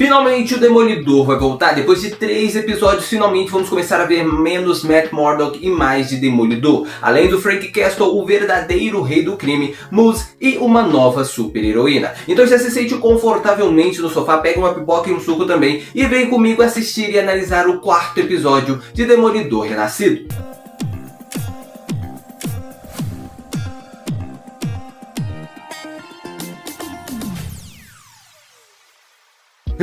Finalmente o Demolidor vai voltar. Depois de 3 episódios, finalmente vamos começar a ver menos Matt Murdock e mais de Demolidor. Além do Frank Castle, o verdadeiro rei do crime, Moose e uma nova super-heroína. Então já se sente confortavelmente no sofá, pega uma pipoca e um suco também e vem comigo assistir e analisar o 4º episódio de Demolidor Renascido.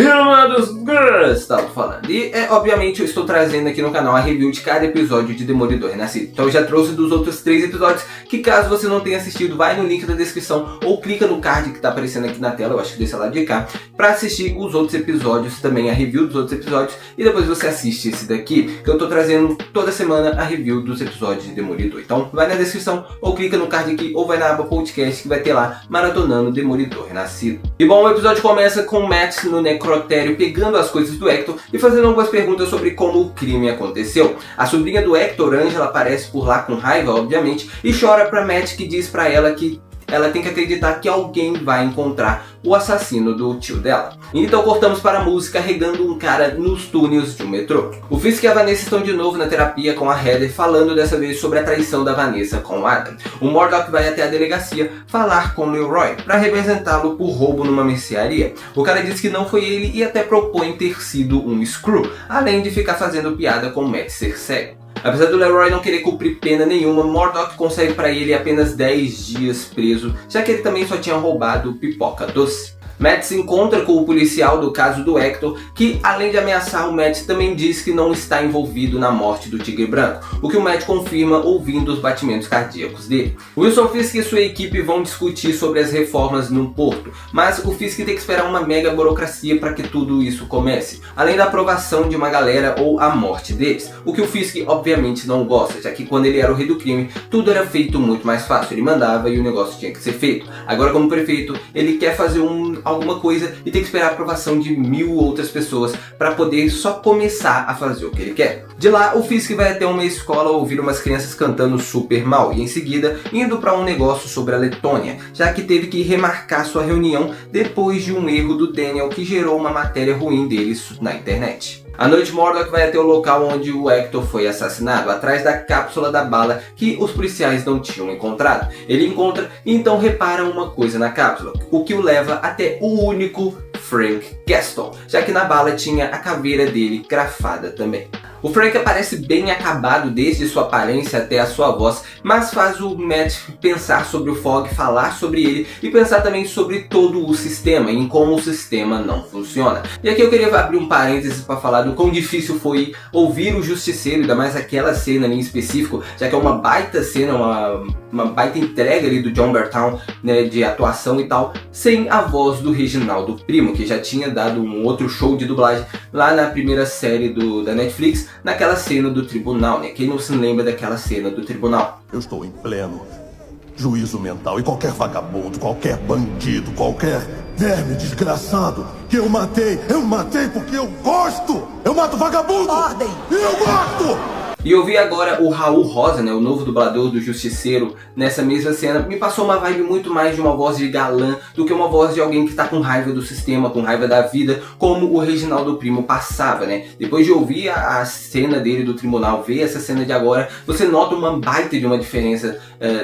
Amados girls, estava falando. E obviamente eu estou trazendo aqui no canal a review de cada episódio de Demolidor Renascido. Então eu já trouxe dos outros 3 episódios, que caso você não tenha assistido, vai no link da descrição ou clica no card que está aparecendo aqui na tela, eu acho que desse lado de cá, para assistir os outros episódios, também a review dos outros episódios, e depois você assiste esse daqui, que eu estou trazendo toda semana a review dos episódios de Demolidor. Então vai na descrição ou clica no card aqui ou vai na aba podcast que vai ter lá maratonando Demolidor Renascido. E bom, o episódio começa com o Matt no necrotério pegando as coisas do Hector e fazendo algumas perguntas sobre como o crime aconteceu. A sobrinha do Hector, Angela, aparece por lá com raiva, obviamente, e chora pra Matt, que diz pra ela que ela tem que acreditar que alguém vai encontrar o assassino do tio dela. Então cortamos para a Moose carregando um cara nos túneis de um metrô. O Fisk e a Vanessa estão de novo na terapia com a Heather, falando dessa vez sobre a traição da Vanessa com o Adam. O Murdock vai até a delegacia falar com o Leroy para representá-lo por roubo numa mercearia. O cara diz que não foi ele e até propõe ter sido um Screw, além de ficar fazendo piada com o Matt ser cego. Apesar do Leroy não querer cumprir pena nenhuma, Murdock consegue para ele apenas 10 dias preso, já que ele também só tinha roubado pipoca doce. Matt se encontra com o policial do caso do Hector, que além de ameaçar o Matt, também diz que não está envolvido na morte do Tigre Branco, o que o Matt confirma ouvindo os batimentos cardíacos dele. Wilson Fisk e sua equipe vão discutir sobre as reformas no porto, mas o Fisk tem que esperar uma mega burocracia para que tudo isso comece, além da aprovação de uma galera ou a morte deles, o que o Fisk obviamente não gosta, já que quando ele era o rei do crime, tudo era feito muito mais fácil, ele mandava e o negócio tinha que ser feito. Agora, como prefeito, ele quer fazer alguma coisa e tem que esperar a aprovação de 1000 outras pessoas para poder só começar a fazer o que ele quer. De lá, o Fisk vai até uma escola ouvir umas crianças cantando super mal e em seguida indo para um negócio sobre a Letônia, já que teve que remarcar sua reunião depois de um erro do Daniel que gerou uma matéria ruim deles na internet. À noite, Murdock vai até o local onde o Hector foi assassinado, atrás da cápsula da bala que os policiais não tinham encontrado. Ele encontra e então repara uma coisa na cápsula, o que o leva até o único Frank Castle, já que na bala tinha a caveira dele grafada também. O Frank aparece bem acabado desde sua aparência até a sua voz, mas faz o Matt pensar sobre o Fog, falar sobre ele e pensar também sobre todo o sistema e em como o sistema não funciona. E aqui eu queria abrir um parênteses para falar do quão difícil foi ouvir o Justiceiro, ainda mais aquela cena ali em específico, já que é uma baita cena, uma baita entrega ali do Jon Bernthal, né, de atuação e tal, sem a voz do Reginaldo Primo, que já tinha dado um outro show de dublagem lá na primeira série da Netflix, naquela cena do tribunal, né? Quem não se lembra daquela cena do tribunal? Eu estou em pleno juízo mental e qualquer vagabundo, qualquer bandido, qualquer verme desgraçado que eu matei porque eu gosto! Eu mato vagabundo! Ordem! E eu gosto! E eu vi agora o Raul Rosa, né, o novo dublador do Justiceiro, nessa mesma cena, me passou uma vibe muito mais de uma voz de galã do que uma voz de alguém que está com raiva do sistema, com raiva da vida, como o Reginaldo Primo passava, né? Depois de ouvir a cena dele do tribunal, ver essa cena de agora, você nota uma baita de uma diferença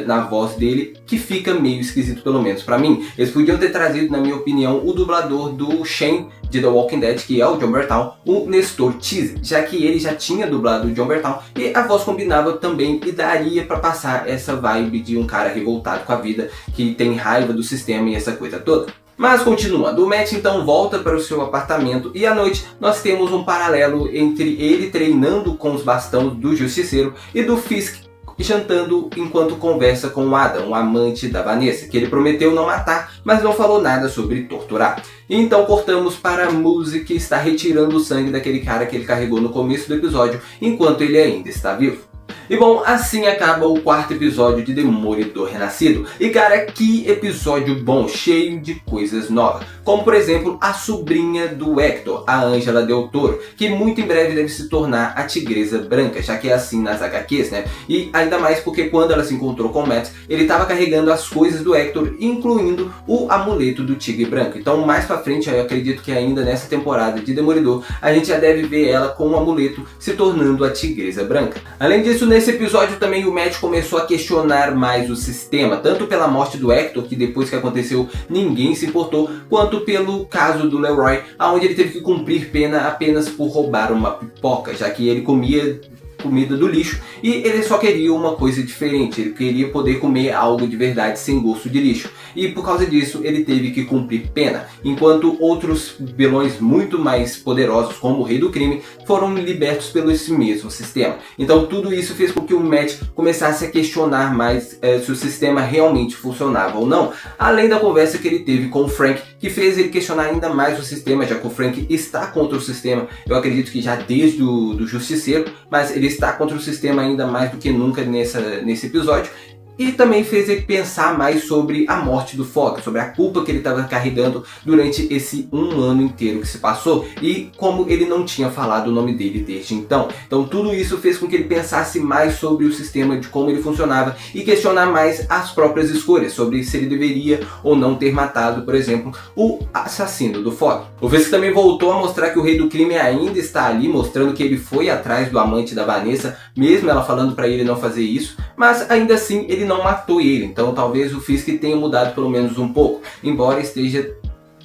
na voz dele, que fica meio esquisito, pelo menos pra mim. Eles podiam ter trazido, na minha opinião, o dublador do Shane de The Walking Dead, que é o Jon Bernthal, o Nestor Tease, já que ele já tinha dublado o Jon Bernthal e a voz combinava também e daria pra passar essa vibe de um cara revoltado com a vida, que tem raiva do sistema e essa coisa toda. Mas continuando, o Matt então volta para o seu apartamento e à noite nós temos um paralelo entre ele treinando com os bastões do Justiceiro e do Fisk jantando enquanto conversa com o Adam, o amante da Vanessa, que ele prometeu não matar, mas não falou nada sobre torturar. E então cortamos para a Moose, que está retirando o sangue daquele cara que ele carregou no começo do episódio, enquanto ele ainda está vivo. E bom, assim acaba o 4º episódio de Demolidor Renascido. E cara, que episódio bom, cheio de coisas novas. Como por exemplo, a sobrinha do Hector, a Ângela Del Toro, que muito em breve deve se tornar a Tigresa Branca, já que é assim nas HQs, né? E ainda mais porque quando ela se encontrou com o Matt, ele estava carregando as coisas do Hector, incluindo o amuleto do Tigre Branco. Então mais pra frente, eu acredito que ainda nessa temporada de Demolidor, a gente já deve ver ela com o amuleto se tornando a Tigresa Branca. Além disso, nesse episódio também o Matt começou a questionar mais o sistema, tanto pela morte do Hector, que depois que aconteceu ninguém se importou, quanto pelo caso do Leroy, onde ele teve que cumprir pena apenas por roubar uma pipoca, já que ele comia comida do lixo e ele só queria uma coisa diferente, ele queria poder comer algo de verdade sem gosto de lixo, e por causa disso ele teve que cumprir pena, enquanto outros vilões muito mais poderosos, como o Rei do Crime, foram libertos pelo esse mesmo sistema. Então tudo isso fez com que o Matt começasse a questionar mais se o sistema realmente funcionava ou não, além da conversa que ele teve com o Frank, que fez ele questionar ainda mais o sistema, já que o Frank está contra o sistema, eu acredito que já desde do Justiceiro, mas ele está contra o sistema ainda mais do que nunca nesse episódio. E também fez ele pensar mais sobre a morte do Fogg, sobre a culpa que ele estava carregando durante esse 1 ano inteiro que se passou e como ele não tinha falado o nome dele desde então. Então tudo isso fez com que ele pensasse mais sobre o sistema, de como ele funcionava e questionar mais as próprias escolhas, sobre se ele deveria ou não ter matado, por exemplo, o assassino do Fogg. O Fisk também voltou a mostrar que o Rei do Crime ainda está ali, mostrando que ele foi atrás do amante da Vanessa, mesmo ela falando para ele não fazer isso, mas ainda assim ele não matou ele, então talvez o Fisk tenha mudado pelo menos um pouco, embora esteja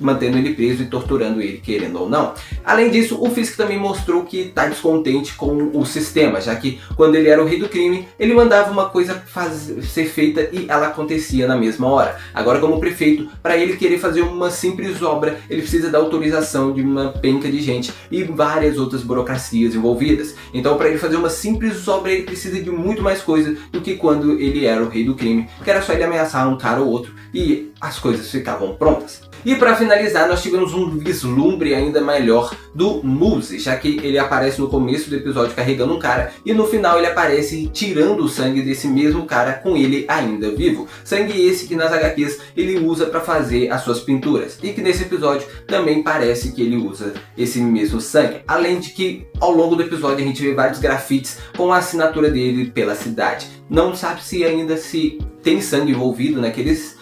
mantendo ele preso e torturando ele, querendo ou não. Além disso, o Fisk também mostrou que está descontente com o sistema, já que quando ele era o Rei do Crime, ele mandava uma coisa ser feita e ela acontecia na mesma hora. Agora, como prefeito, para ele querer fazer uma simples obra, ele precisa da autorização de uma penca de gente e várias outras burocracias envolvidas. Então, para ele fazer uma simples obra, ele precisa de muito mais coisa do que quando ele era o Rei do Crime, que era só ele ameaçar um cara ou outro e as coisas ficavam prontas. E para finalizar, nós tivemos um vislumbre ainda melhor do Muse, já que ele aparece no começo do episódio carregando um cara e no final ele aparece tirando o sangue desse mesmo cara com ele ainda vivo. Sangue esse que nas HQs ele usa para fazer as suas pinturas e que nesse episódio também parece que ele usa esse mesmo sangue. Além de que ao longo do episódio a gente vê vários grafites com a assinatura dele pela cidade. Não sabe se ainda se tem sangue envolvido naqueles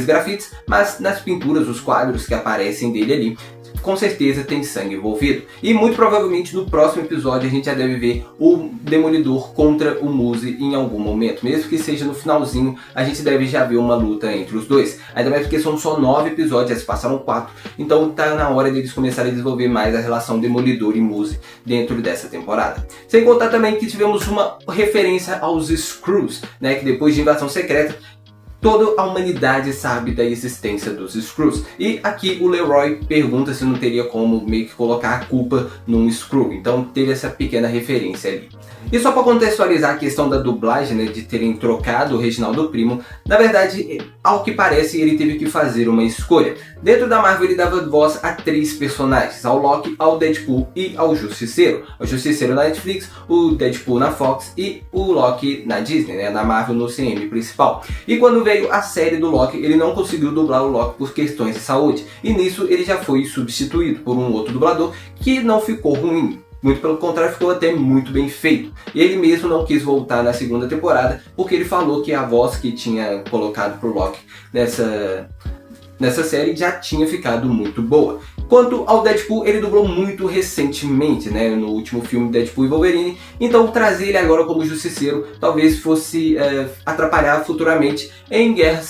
grafites, mas nas pinturas, os quadros que aparecem dele ali, com certeza tem sangue envolvido. E muito provavelmente no próximo episódio a gente já deve ver o Demolidor contra o Muse em algum momento. Mesmo que seja no finalzinho, a gente deve já ver uma luta entre os dois. Ainda mais porque são só 9 episódios, já se passaram 4. Então tá na hora deles começarem a desenvolver mais a relação Demolidor e Muse dentro dessa temporada. Sem contar também que tivemos uma referência aos Skrulls, né, que depois de Invasão Secreta, toda a humanidade sabe da existência dos Skrulls. E aqui o Leroy pergunta se não teria como meio que colocar a culpa num Skrull. Então teve essa pequena referência ali. E só para contextualizar a questão da dublagem, né, de terem trocado o Reginaldo Primo, na verdade, ao que parece, ele teve que fazer uma escolha. Dentro da Marvel ele dava voz a 3 personagens, ao Loki, ao Deadpool e ao Justiceiro. O Justiceiro na Netflix, o Deadpool na Fox e o Loki na Disney, né, na Marvel no CM principal. E quando veio a série do Loki, ele não conseguiu dublar o Loki por questões de saúde. E nisso ele já foi substituído por um outro dublador que não ficou ruim. Muito pelo contrário, ficou até muito bem feito. E ele mesmo não quis voltar na segunda temporada, porque ele falou que a voz que tinha colocado pro Loki nessa série já tinha ficado muito boa. Quanto ao Deadpool, ele dublou muito recentemente, né, no último filme Deadpool e Wolverine, então trazer ele agora como Justiceiro talvez fosse atrapalhar futuramente em Guerras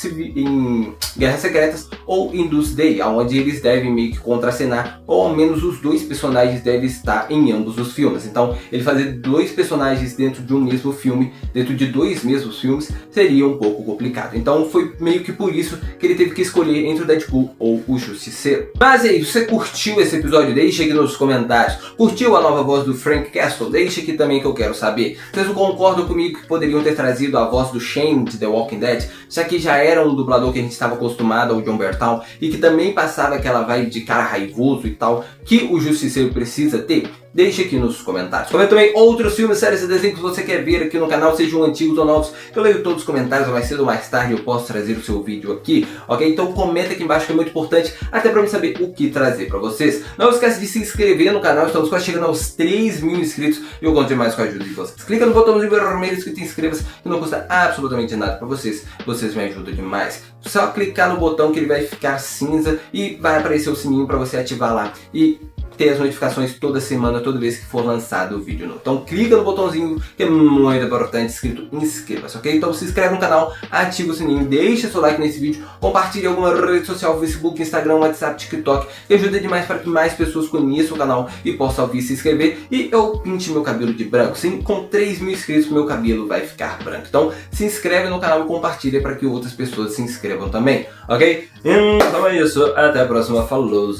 Secretas ou em Doomsday, onde eles devem meio que contracenar, ou ao menos os 2 personagens devem estar em ambos os filmes. Então ele fazer 2 personagens dentro de um mesmo filme, dentro de 2 mesmos filmes, seria um pouco complicado. Então foi meio que por isso que ele teve que escolher entre o Deadpool ou o Justiceiro. Mas aí, você curtiu esse episódio? Deixa aqui nos comentários. Curtiu a nova voz do Frank Castle? Deixa aqui também que eu quero saber. Vocês não concordam comigo que poderiam ter trazido a voz do Shane de The Walking Dead? Já que já era um dublador que a gente estava acostumado ao Jon Bernthal e que também passava aquela vibe de cara raivoso e tal que o Justiceiro precisa ter? deixe aqui nos comentários. Comenta também outros filmes, séries e desenhos que você quer ver aqui no canal, sejam antigos ou novos, que eu leio todos os comentários, mais cedo ou mais tarde eu posso trazer o seu vídeo aqui, ok? Então comenta aqui embaixo que é muito importante, até pra eu saber o que trazer pra vocês. Não esquece de se inscrever no canal, estamos quase chegando aos 3.000 inscritos e eu conto demais com a ajuda de vocês. Clica no botãozinho vermelho escrito inscreva-se, que não custa absolutamente nada pra vocês, vocês me ajudam demais. Só clicar no botão que ele vai ficar cinza e vai aparecer o sininho pra você ativar lá e ter as notificações toda semana, toda vez que for lançado o vídeo novo. Então clica no botãozinho que é muito importante, escrito inscreva-se, ok? Então se inscreve no canal, ativa o sininho, deixa seu like nesse vídeo, compartilhe alguma rede social, Facebook, Instagram, WhatsApp, TikTok, que ajuda demais para que mais pessoas conheçam o canal e possam ouvir, se inscrever e eu pinte meu cabelo de branco. Sim, com 3.000 inscritos meu cabelo vai ficar branco. Então se inscreve no canal e compartilha para que outras pessoas se inscrevam também, ok? Então é isso, até a próxima, falou,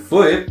fui!